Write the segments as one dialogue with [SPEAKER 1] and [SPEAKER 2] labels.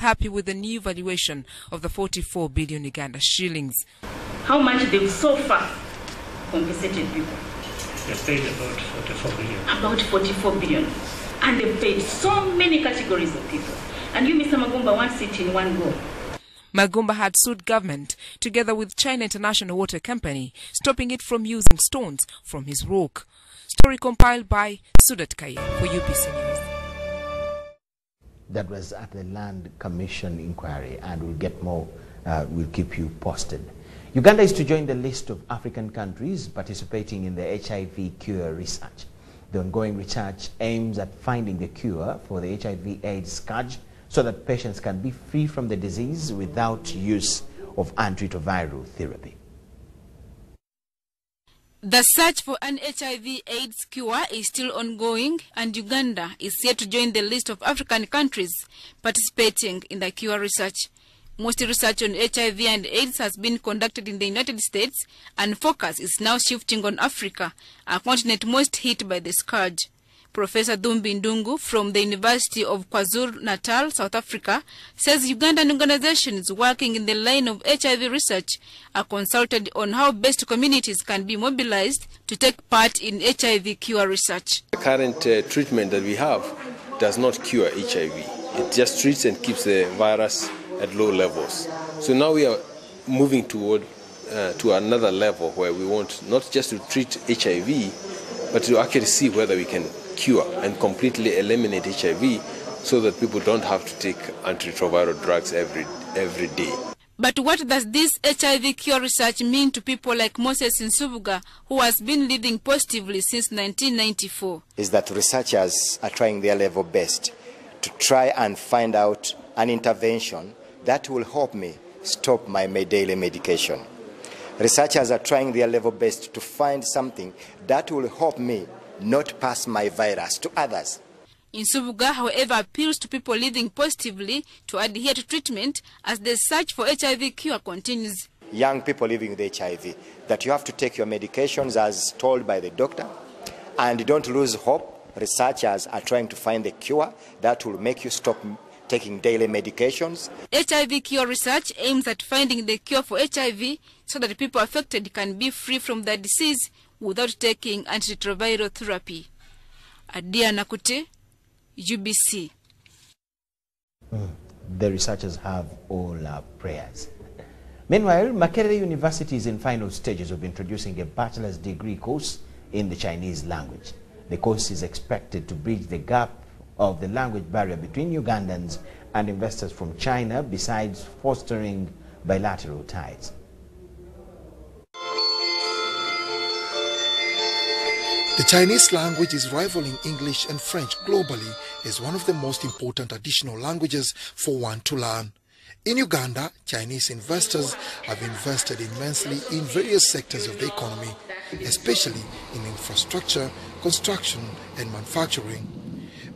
[SPEAKER 1] happy with the new valuation of the 44 billion Uganda shillings.
[SPEAKER 2] How much they've so far compensated people?
[SPEAKER 3] They've paid about 44 billion.
[SPEAKER 2] About 44 billion. And they've paid so many categories of people. And you, Mr. Magumba, want it in one go.
[SPEAKER 1] Magumba had sued government, together with China International Water Company, stopping it from using stones from his rock. Story compiled by Sudat Kaye for UPC News.
[SPEAKER 4] That was at the Land Commission inquiry, and we'll get more. We'll keep you posted. Uganda is to join the list of African countries participating in the HIV cure research. The ongoing research aims at finding the cure for the HIV/AIDS scourge so that patients can be free from the disease without use of antiretroviral therapy.
[SPEAKER 5] The search for an HIV/AIDS cure is still ongoing, and Uganda is set to join the list of African countries participating in the cure research. Most research on HIV and AIDS has been conducted in the United States, and focus is now shifting on Africa, a continent most hit by the scourge. Professor Dumbi Ndungu from the University of KwaZulu-Natal, South Africa, says Ugandan organizations working in the line of HIV research are consulted on how best communities can be mobilized to take part in HIV cure research.
[SPEAKER 6] The current treatment that we have does not cure HIV. It just treats and keeps the virus at low levels. So now we are moving toward to another level where we want not just to treat HIV, but to actually see whether we can cure and completely eliminate HIV so that people don't have to take antiretroviral drugs every day.
[SPEAKER 5] But what does this HIV cure research mean to people like Moses Nsubuga, who has been living positively since 1994?
[SPEAKER 7] Is that researchers are trying their level best to try and find out an intervention that will help me stop my daily medication. Researchers are trying their level best to find something that will help me not pass my virus to others.
[SPEAKER 5] Nsubuga, however, appeals to people living positively to adhere to treatment as the search for HIV cure continues.
[SPEAKER 7] Young people living with HIV, that you have to take your medications as told by the doctor, and don't lose hope. Researchers are trying to find the cure that will make you stop taking daily medications.
[SPEAKER 5] HIV cure research aims at finding the cure for HIV so that people affected can be free from the disease without taking antiretroviral therapy. Adia Nakute, UBC.
[SPEAKER 4] The researchers have all our prayers. Meanwhile, Makerere University is in final stages of introducing a bachelor's degree course in the Chinese language. The course is expected to bridge the gap of the language barrier between Ugandans and investors from China, besides fostering bilateral ties.
[SPEAKER 8] The Chinese language is rivaling English and French globally as one of the most important additional languages for one to learn. In Uganda, Chinese investors have invested immensely in various sectors of the economy, especially in infrastructure, construction and manufacturing.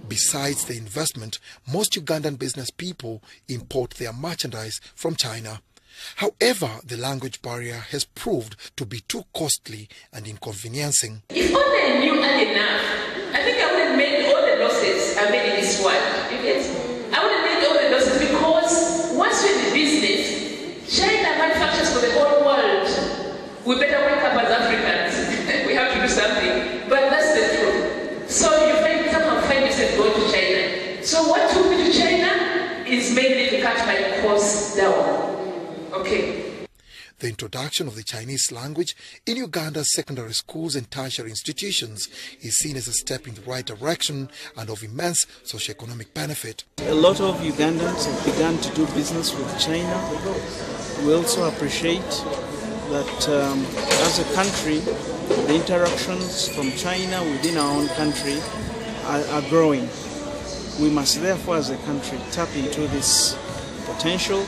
[SPEAKER 8] Besides the investment, most Ugandan business people import their merchandise from China. However, the language barrier has proved to be too costly and inconveniencing.
[SPEAKER 9] If only I knew early enough, I think I would have made all the losses I made in this one. You get? I would have made all the losses because once you're in the business, China manufactures for the whole world. We better wake up as Africans. We have to do something. But that's the truth. So you somehow find yourself going to China. So what took me to China is mainly to cut my costs down. Okay.
[SPEAKER 8] The introduction of the Chinese language in Uganda's secondary schools and tertiary institutions is seen as a step in the right direction and of immense socio-economic benefit.
[SPEAKER 10] A lot of Ugandans have begun to do business with China. We also appreciate that as a country, the interactions from China within our own country are growing. We must therefore as a country tap into this potential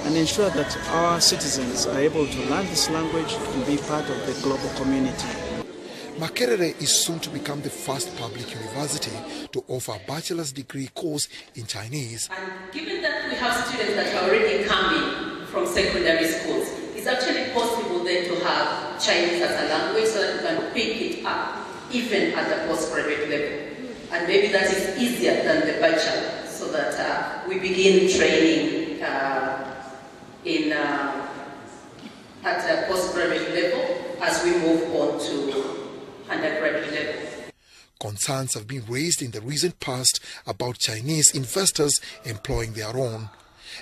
[SPEAKER 10] and ensure that our citizens are able to learn this language and be part of the global community.
[SPEAKER 8] Makerere is soon to become the first public university to offer a bachelor's degree course in Chinese.
[SPEAKER 9] And given that we have students that are already coming from secondary schools, it's actually possible then to have Chinese as a language so that we can pick it up even at the postgraduate level. And maybe that is easier than the bachelor.
[SPEAKER 11] so that we begin training at a postgraduate level as we move on to undergraduate level.
[SPEAKER 8] Concerns have been raised in the recent past about Chinese investors employing their own.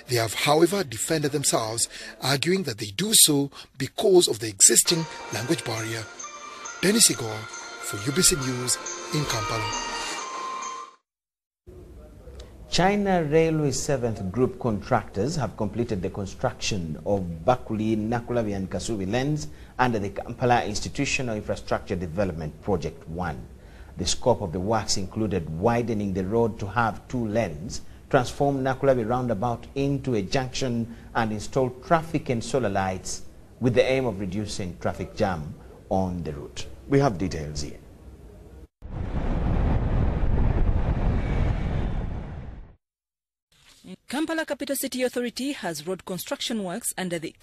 [SPEAKER 8] They have, however, defended themselves, arguing that they do so because of the existing language barrier. Dennis Igor for UBC News in Kampala.
[SPEAKER 4] China Railway 7th Group contractors have completed the construction of Bakuli, Nakulabi and Kasubi lanes under the Kampala Institutional Infrastructure Development Project 1. The scope of the works included widening the road to have 2 lanes, transform Nakulabi roundabout into a junction and install traffic and solar lights with the aim of reducing traffic jam on the route. We have details here.
[SPEAKER 12] Kampala Capital City Authority has road construction works under the